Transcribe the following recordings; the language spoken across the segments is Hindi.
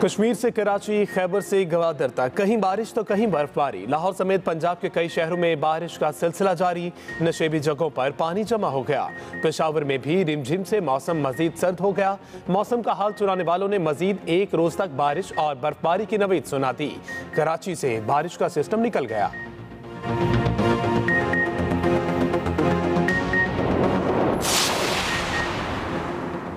कश्मीर से कराची, खैबर से गवादर तक कहीं बारिश तो कहीं बर्फबारी। लाहौर समेत पंजाब के कई शहरों में बारिश का सिलसिला जारी। नशेबी जगहों पर पानी जमा हो गया। पेशावर में भी रिमझिम से मौसम मजीद सर्द हो गया। मौसम का हाल चुराने वालों ने मजीद एक रोज तक बारिश और बर्फबारी की नवीद सुना दी। कराची से बारिश का सिस्टम निकल गया।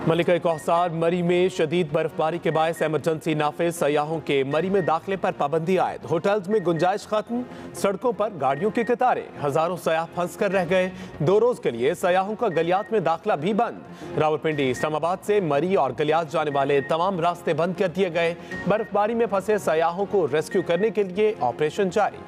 मलिका कौसार मरी में शदीद बर्फबारी के बायस इमरजेंसी नाफिज। सयाहों के मरी में दाखिले पर पाबंदी आयद। होटल्स में गुंजाइश खत्म। सड़कों पर गाड़ियों की कतारें। हजारों सयाह फंस कर रह गए। 2 रोज के लिए सयाहों का गलियात में दाखिला भी बंद। रावलपिंडी, इस्लामाबाद से मरी और गलियात जाने वाले तमाम रास्ते बंद कर दिए गए। बर्फबारी में फंसे सयाहों को रेस्क्यू करने के लिए ऑपरेशन जारी।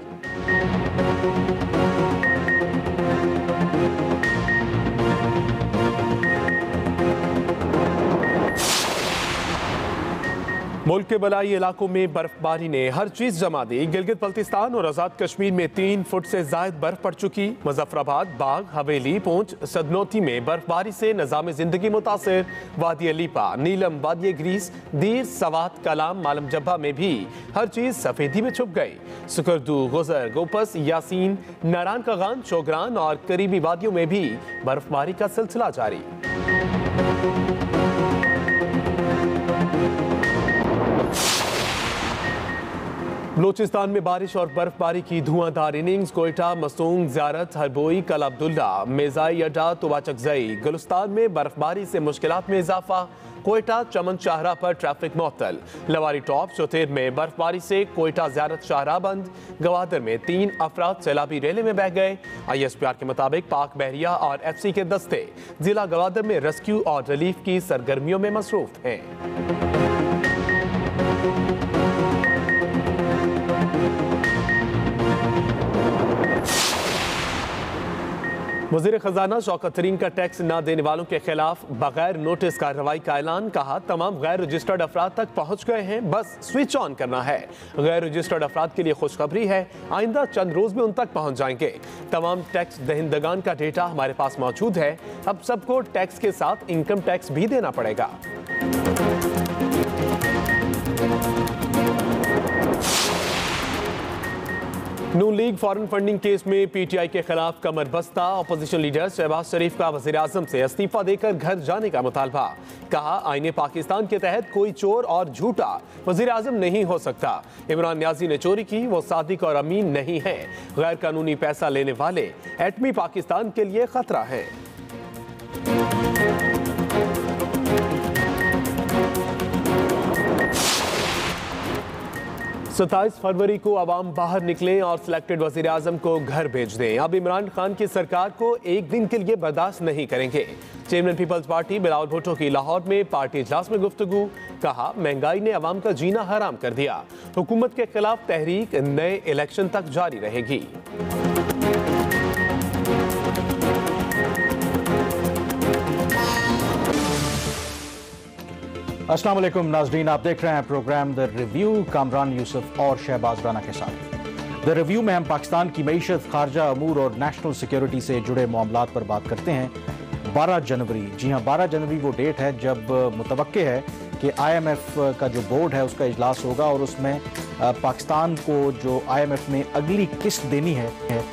मुल्क के बलाई इलाकों में बर्फबारी ने हर चीज जमा दी। गिलगित बल्तिस्तान और आजाद कश्मीर में 3 फुट से जायद बर्फ पड़ चुकी। मुजफ्फराबाद, बाग, हवेली, पूंछ, सदनौती में बर्फबारी से निजाम जिंदगी मुतासिर। वादी अलीपा, नीलम, वादी ग्रीस, दीर, सवात, कलाम, मालम जब्बा में भी हर चीज सफेदी में छुप गई। सुकरदू, गुजर, गोपस, यासीन, नारान कगान, चौगरान और करीबी वादियों में भी बर्फबारी का सिलसिला जारी। बलूचिस्तान में बारिश और बर्फबारी की धुआंधार इनिंग्स। कोयटा, मसूंग, ज़ियारत, हरबोई, कल अब्दुल्ला, मेजाई अड्डा, तुबाचकजई। गुलिस्तान में बर्फबारी से मुश्किलात में इजाफा। कोयटा, चमन शाहरा पर ट्रैफिक मुअत्तल। लवारी टॉप, चौथेर में बर्फबारी से कोयटा ज़ियारत शाहरा बंद। गवादर में 3 अफराद सैलाबी रेले में बह गए। ISPR के मुताबिक पाक बहरिया और FC के दस्ते जिला गवादर में रेस्क्यू और रिलीफ की सरगर्मियों में मसरूफ हैं। वज़ीर खजाना शौकत तरीन का टैक्स न देने वालों के खिलाफ बगैर नोटिस कार्रवाई का ऐलान। कहा, तमाम गैर रजिस्टर्ड अफराद तक पहुंच गए हैं, बस स्विच ऑन करना है। गैर रजिस्टर्ड अफराद के लिए खुशखबरी है, आइंदा चंद रोज में उन तक पहुंच जाएंगे। तमाम टैक्स दहिंदगान का डेटा हमारे पास मौजूद है। अब सबको टैक्स के साथ इनकम टैक्स भी देना पड़ेगा। नून लीग फॉरेन फंडिंग केस में PTI के खिलाफ कमर बस्ता। अपोजिशन लीडर शहबाज शरीफ का वज़ीर आज़म से इस्तीफा देकर घर जाने का मुतालबा। कहा, आईने पाकिस्तान के तहत कोई चोर और झूठा वज़ीर आज़म नहीं हो सकता। इमरान नियाज़ी ने चोरी की, वो सादिक और अमीन नहीं है। गैर कानूनी पैसा लेने वाले एटमी पाकिस्तान के लिए खतरा है। 27 फरवरी को अवाम बाहर निकलें और सिलेक्टेड वज़ीर आज़म को घर भेज दें। अब इमरान खान की सरकार को एक दिन के लिए बर्दाश्त नहीं करेंगे। चेयरमैन पीपल्स पार्टी बिलावल भुट्टो की लाहौर में पार्टी इजलास में गुफ्तगू। कहा, महंगाई ने अवाम का जीना हराम कर दिया। हुकूमत के खिलाफ तहरीक नए इलेक्शन तक जारी रहेगी। अस्सलाम वालेकुम नाज़रीन, आप देख रहे हैं programme The Review. Kamran Yousuf और शहबाज राना के साथ। द रिव्यू में हम पाकिस्तान की मईशत, खारजा अमूर और नेशनल सिक्योरिटी से जुड़े मामलात पर बात करते हैं। 12 जनवरी, जी हाँ 12 जनवरी वो डेट है जब मुतवक्के है कि IMF का जो बोर्ड है उसका इजलास होगा और उसमें पाकिस्तान को जो IMF में अगली किस्त देनी है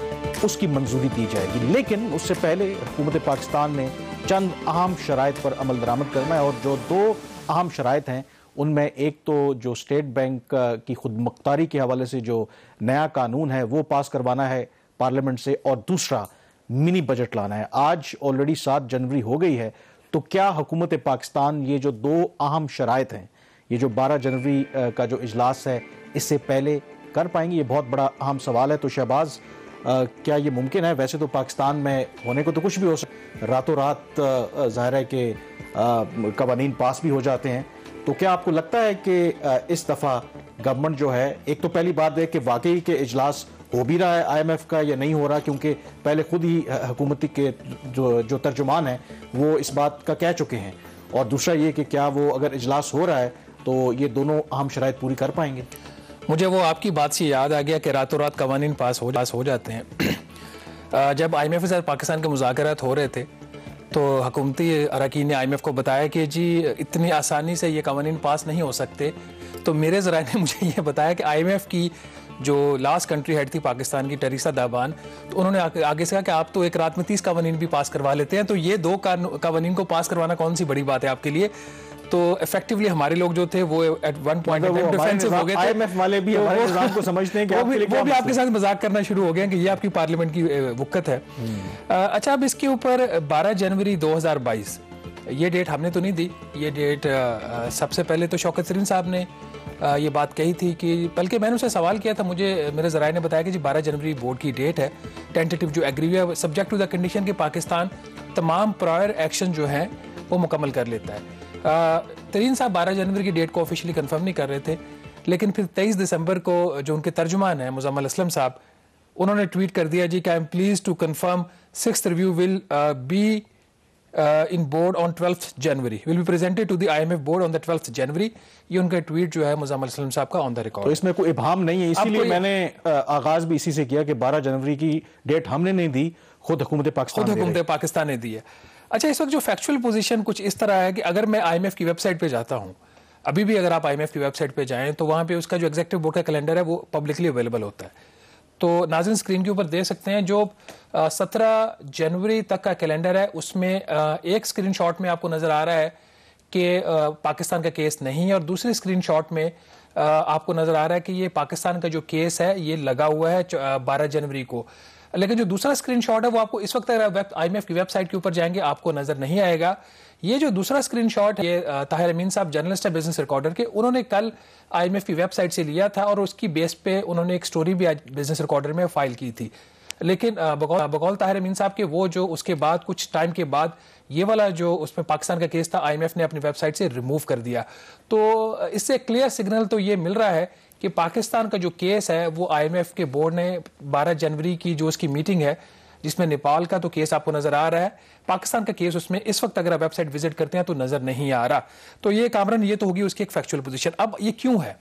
उसकी मंजूरी दी जाएगी। लेकिन उससे पहले हुकूमत पाकिस्तान ने चंद अहम शराइत पर अमल दरामद करना है और जो 2 अहम शराइत हैं उनमें एक तो जो स्टेट बैंक की खुदमुख्तारी के हवाले से जो नया कानून है वो पास करवाना है पार्लियामेंट से, और दूसरा मिनी बजट लाना है। आज ऑलरेडी 7 जनवरी हो गई है, तो क्या हुकूमत पाकिस्तान ये जो 2 अहम शराइत हैं, ये जो 12 जनवरी का जो इजलास है इससे पहले कर पाएंगे? ये बहुत बड़ा अहम सवाल है। तो शहबाज, क्या ये मुमकिन है? वैसे तो पाकिस्तान में होने को तो कुछ भी हो सकता, रातों रात ज़ाहिर है कि कवानीन पास भी हो जाते हैं। तो क्या आपको लगता है कि इस दफ़ा गवर्नमेंट जो है, एक तो पहली बात है कि वाकई के इजलास हो भी रहा है IMF का या नहीं हो रहा, क्योंकि पहले खुद ही हुकूमती के जो तर्जुमान है वो इस बात का कह चुके हैं, और दूसरा ये कि क्या वो अगर इजलास हो रहा है तो ये दोनों अहम शराइत पूरी कर पाएंगे? मुझे वो आपकी बात से याद आ गया कि रातों रात कवानीन पास हो जाते हैं। जब IMF के साथ पाकिस्तान के मुज़ाकरात हो रहे थे तो हुकूमती अरकान ने IMF को बताया कि जी इतनी आसानी से ये कवानीन पास नहीं हो सकते। तो मेरे ज़राए ने मुझे ये बताया कि IMF की जो लास्ट कंट्री हेड थी पाकिस्तान की, टेरेसा दाबान, तो उन्होंने आगे से कहा कि आप तो एक रात में 30 कवानीन भी पास करवा लेते हैं, तो ये 2 कवानीन को पास करवाना कौन सी बड़ी बात है आपके लिए। तो इफेक्टिवली हमारे लोग जो थे वो एट वन पॉइंट डिफेंसिव हो गए थे। IMF वाले भी हमारे निज़ाम को समझते हैं कि वो भी आपके साथ मजाक करना शुरू हो गए कि ये आपकी पार्लियामेंट की वुक्कत है। अच्छा, अब इसके ऊपर 12 जनवरी 2022 ये डेट हमने तो नहीं दी। ये डेट सबसे पहले तो शौकत तरीन साहब ने ये बात कही थी कि, बल्कि मैंने उसे सवाल किया था, मुझे मेरे ज़राए ने बताया कि जी 12 जनवरी बोर्ड की डेट है, टेंटेटिव जो एग्री है, सब्जेक्ट टू द कंडीशन कि पाकिस्तान तमाम प्रायर एक्शन जो हैं वो मुकम्मल कर लेता है। तरीन साहब 12 जनवरी की डेट को ऑफिशियली कंफर्म नहीं कर रहे थे, लेकिन फिर 23 दिसंबर को जो उनके तर्जुमान हैं मुजम्मल असलम साहब, उन्होंने ट्वीट कर दिया जी कि I am pleased to confirm 6th review will be in board on 12th January, will be presented to the IMF board on the 12th January. ये उनका ट्वीट जो है मुजम्मल असलम साहब का ऑन द रिकॉर्ड। तो इसमें कोई इबाम नहीं है, इसीलिए मैंने आगाज भी इसी से किया कि 12 जनवरी की डेट हमने नहीं दी, खुद हुकूमत पाकिस्तान ने दी है। अच्छा, इस वक्त जो फैक्चुअल पोजीशन कुछ इस तरह है कि अगर मैं IMF की वेबसाइट पे जाता हूं, अभी भी अगर आप IMF की वेबसाइट पे जाएं तो वहां पे उसका जो एग्जीक्यूटिव बोर्ड का कैलेंडर है वो पब्लिकली अवेलेबल होता है। तो नाज़रीन स्क्रीन के ऊपर देख सकते हैं जो 17 जनवरी तक का कैलेंडर है, उसमें एक स्क्रीनशॉट में आपको नजर आ रहा है कि पाकिस्तान का केस नहीं है, और दूसरे स्क्रीनशॉट में आपको नजर आ रहा है कि ये पाकिस्तान का जो केस है ये लगा हुआ है 12 जनवरी को। लेकिन जो दूसरा स्क्रीनशॉट है वो आपको इस वक्त अगर IMF की वेबसाइट के ऊपर जाएंगे आपको नजर नहीं आएगा। ये जो दूसरा स्क्रीनशॉट है, ये ताहिर अमीन साहब जर्नलिस्ट है बिजनेस रिकॉर्डर के, उन्होंने कल IMF की वेबसाइट से लिया था और उसकी बेस पे उन्होंने एक स्टोरी भी आज बिजनेस रिकॉर्डर में फाइल की थी। लेकिन बकौल ताहिर अमीन साहब के वो जो उसके बाद कुछ टाइम के बाद ये वाला जो उसमें पाकिस्तान का केस था IMF ने अपनी वेबसाइट से रिमूव कर दिया। तो इससे क्लियर सिग्नल तो ये मिल रहा है कि पाकिस्तान का जो केस है वो IMF के बोर्ड ने 12 जनवरी की जो उसकी मीटिंग है, जिसमें नेपाल का तो केस आपको नजर आ रहा है, पाकिस्तान का केस उसमें इस वक्त अगर आप वेबसाइट विजिट करते हैं तो नजर नहीं आ रहा। तो ये कामरान, ये तो होगी उसकी एक फैक्चुअल पोजीशन। अब ये क्यों है,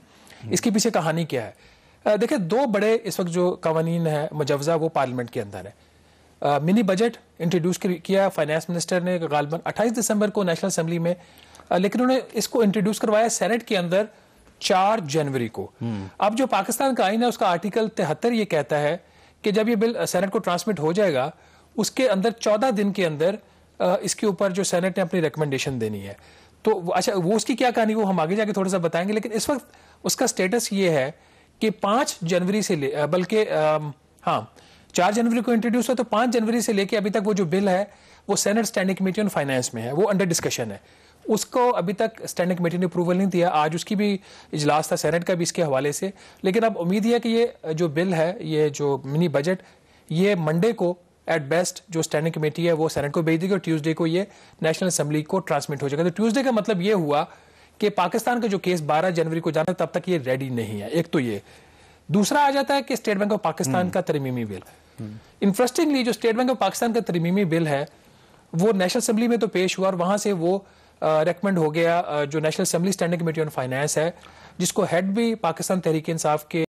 इसके पीछे कहानी क्या है? देखिए, 2 बड़े इस वक्त जो कवानीन है मुजवजा वो पार्लियामेंट के अंदर है। मिनी बजट इंट्रोड्यूस किया फाइनेंस मिनिस्टर ने गालिबन 28 दिसंबर को नेशनल असेंबली में, लेकिन उन्होंने इसको इंट्रोड्यूस करवाया सेनेट के अंदर 4 जनवरी को। अब जो पाकिस्तान का आईन है उसका आर्टिकल 73 ये कहता है कि जब ये बिल सेनेट को ट्रांसमिट हो जाएगा उसके अंदर 14 दिन के अंदर इसके ऊपर जो सेनेट ने अपनी रिकमेंडेशन देनी है। तो अच्छा, वो उसकी क्या कहानी वो हम आगे जाके थोड़ा सा बताएंगे, लेकिन इस वक्त उसका स्टेटस ये है कि 5 जनवरी से बल्कि 4 जनवरी को इंट्रोड्यूस हुआ, तो 5 जनवरी से लेके अभी तक वो जो बिल है वो senate standing committee on finance में है, वो अंडर डिस्कशन है। उसको अभी तक स्टैंडिंग कमेटी ने अप्रूवल नहीं दिया। आज उसकी भी इजलास था सेनेट का भी इसके हवाले से, लेकिन अब उम्मीद है कि ये जो बिल है, ये जो मिनी बजट, ये मंडे को एट बेस्ट जो स्टैंडिंग कमेटी है वो सेनेट को भेज देगी और ट्यूसडे को ये नेशनल असेंबली को ट्रांसमिट हो जाएगा। तो ट्यूसडे का मतलब ये हुआ कि पाकिस्तान का जो केस 12 जनवरी को जाना तब तक ये रेडी नहीं है। एक तो ये, दूसरा आ जाता है कि स्टेट बैंक ऑफ पाकिस्तान का तरमीमी बिल। इंटरेस्टिंगली जो स्टेट बैंक ऑफ पाकिस्तान का तरमीमी बिल है वो नेशनल असेंबली में तो पेश हुआ और वहां से वो रेकमेंड हो गया जो national assembly standing committee on finance है, जिसको हेड भी पाकिस्तान तहरीक इंसाफ के